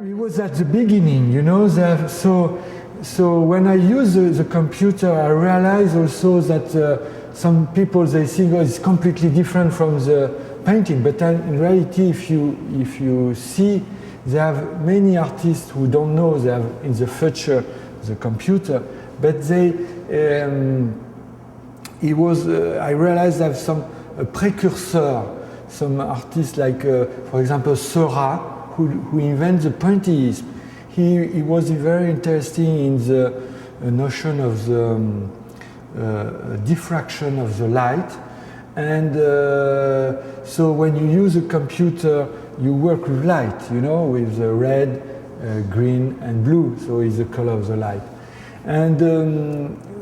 It was at the beginning, you know. So when I use the computer, I realize also that some people they think, oh, it's completely different from the painting. But in reality, if you see, there are many artists who don't know they have in the future the computer, but they. I realized I have some precursor, some artists like, for example, Seurat, who invented the pointillism. He was very interesting in the notion of the diffraction of the light. And so when you use a computer, you work with light, you know, with the red, green, and blue, so it's the color of the light. And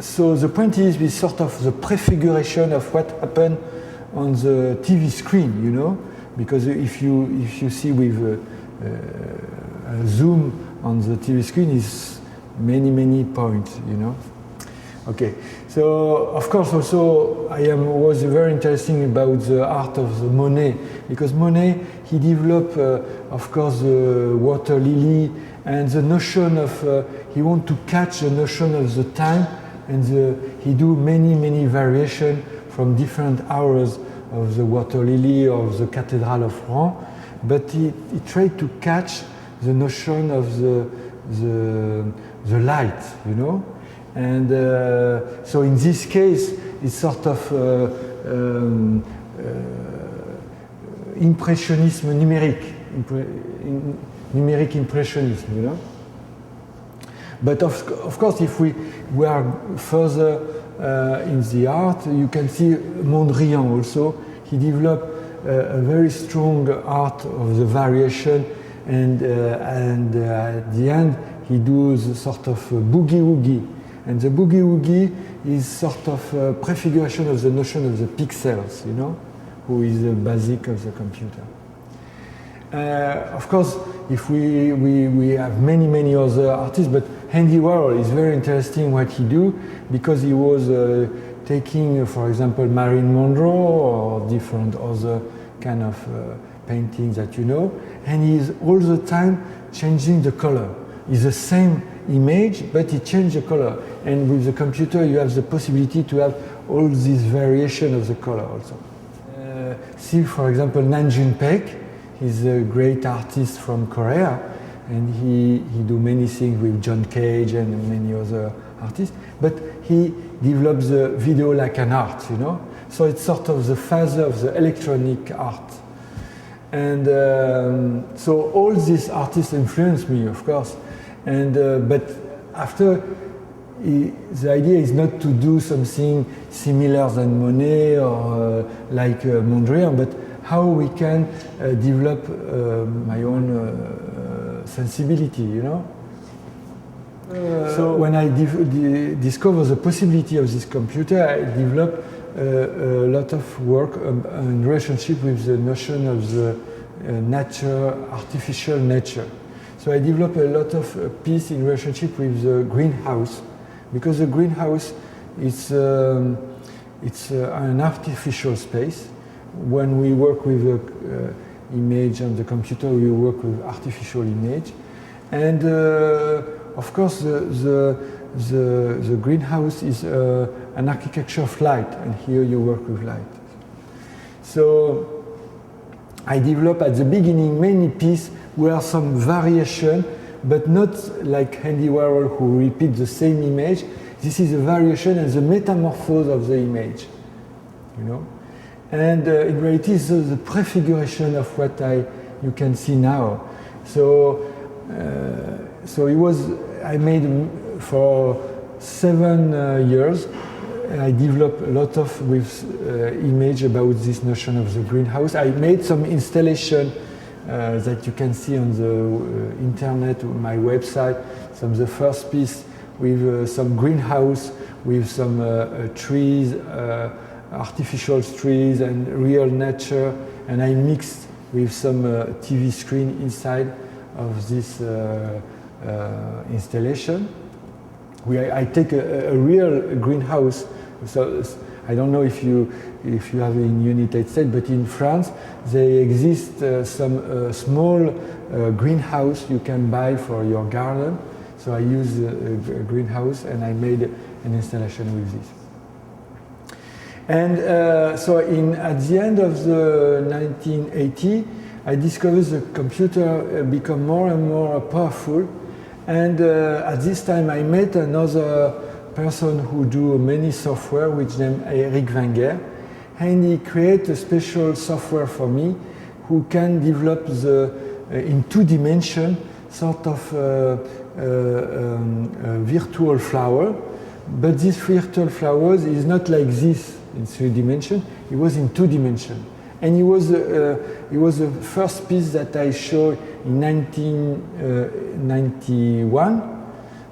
so the pointillism is sort of the prefiguration of what happened on the TV screen, you know, because if you see with a zoom on the TV screen is many points, you know. Okay, so of course also was very interesting about the art of the Monet, because Monet he developed of course the water lily and the notion of he want to catch the notion of the time, and he do many variations from different hours of the water lily or the Cathedral of Rouen, but he tried to catch the notion of the light, you know. And so in this case, it's sort of impressionism numérique, numeric impressionism, you know. But of course, if we are further in the art, you can see Mondrian also. He developed a very strong art of the variation, and at the end he does a sort of boogie-woogie. And the boogie-woogie is sort of a prefiguration of the notion of the pixels, you know, who is the basic of the computer. Of course, if we have many other artists, but Andy Warhol is very interesting what he do, because he was taking, for example, Marilyn Monroe or different other kind of paintings that you know, and he is all the time changing the color. It's the same image, but he changed the color. And with the computer, you have the possibility to have all these variation of the color also. See, for example, Nam June-paik. He's a great artist from Korea, and he do many things with John Cage and many other artists. But he develops the video like an art, you know. So it's sort of the father of the electronic art. And so all these artists influenced me, of course. And but after, the idea is not to do something similar than Monet or like Mondrian, but how we can develop my own sensibility, you know. So when I discovered the possibility of this computer, I developed a lot of work in relationship with the notion of the nature, artificial nature. So I developed a lot of piece in relationship with the greenhouse, because the greenhouse it's an artificial space. When we work with image on the computer, we work with artificial image, and of course the greenhouse is an architecture of light, and here you work with light. So I developed at the beginning many pieces where some variation, but not like Andy Warhol who repeat the same image. This is a variation and the metamorphose of the image, you know. And in reality, it's the prefiguration of what you can see now. So I made for 7 years. I developed a lot of image about this notion of the greenhouse. I made some installation that you can see on the internet, on my website. Some of the first piece with some greenhouse, with some trees, artificial trees and real nature, and I mixed with some TV screen inside of this installation. I take a real greenhouse. So I don't know if you have in United States, but in France there exist some small greenhouse you can buy for your garden. So I used a greenhouse and I made an installation with this. And so at the end of the 1980, I discovered the computer become more and more powerful. And at this time I met another person who do many software, which named Eric Wenger. And he created a special software for me who can develop in 2 dimensions sort of virtual flower. But this virtual flowers is not like this in 3 dimensions, it was in 2 dimensions. And it was the first piece that I showed in 1991.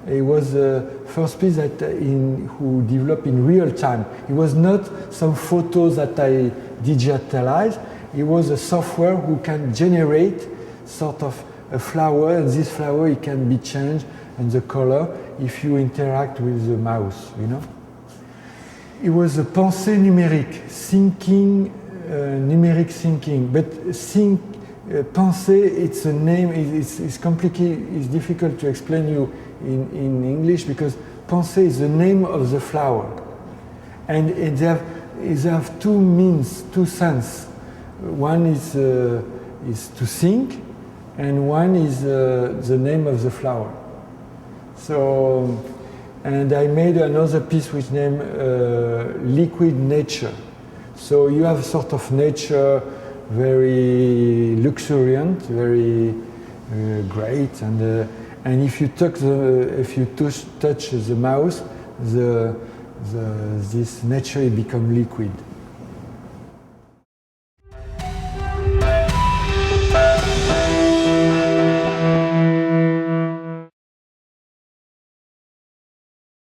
It was the first piece that who developed in real time. It was not some photos that I digitalized. It was a software who can generate sort of a flower, and this flower it can be changed and the color if you interact with the mouse, you know. It was a pensée numérique, thinking, numeric thinking, but pensée, it's a name, it's complicated, it's difficult to explain you in English because pensée is the name of the flower. And they have 2 means, 2 sense. One is to think, and one is the name of the flower. So, and I made another piece which named Liquid Nature. So you have sort of nature, very luxuriant, very great, and if you touch the mouse, this nature become liquid.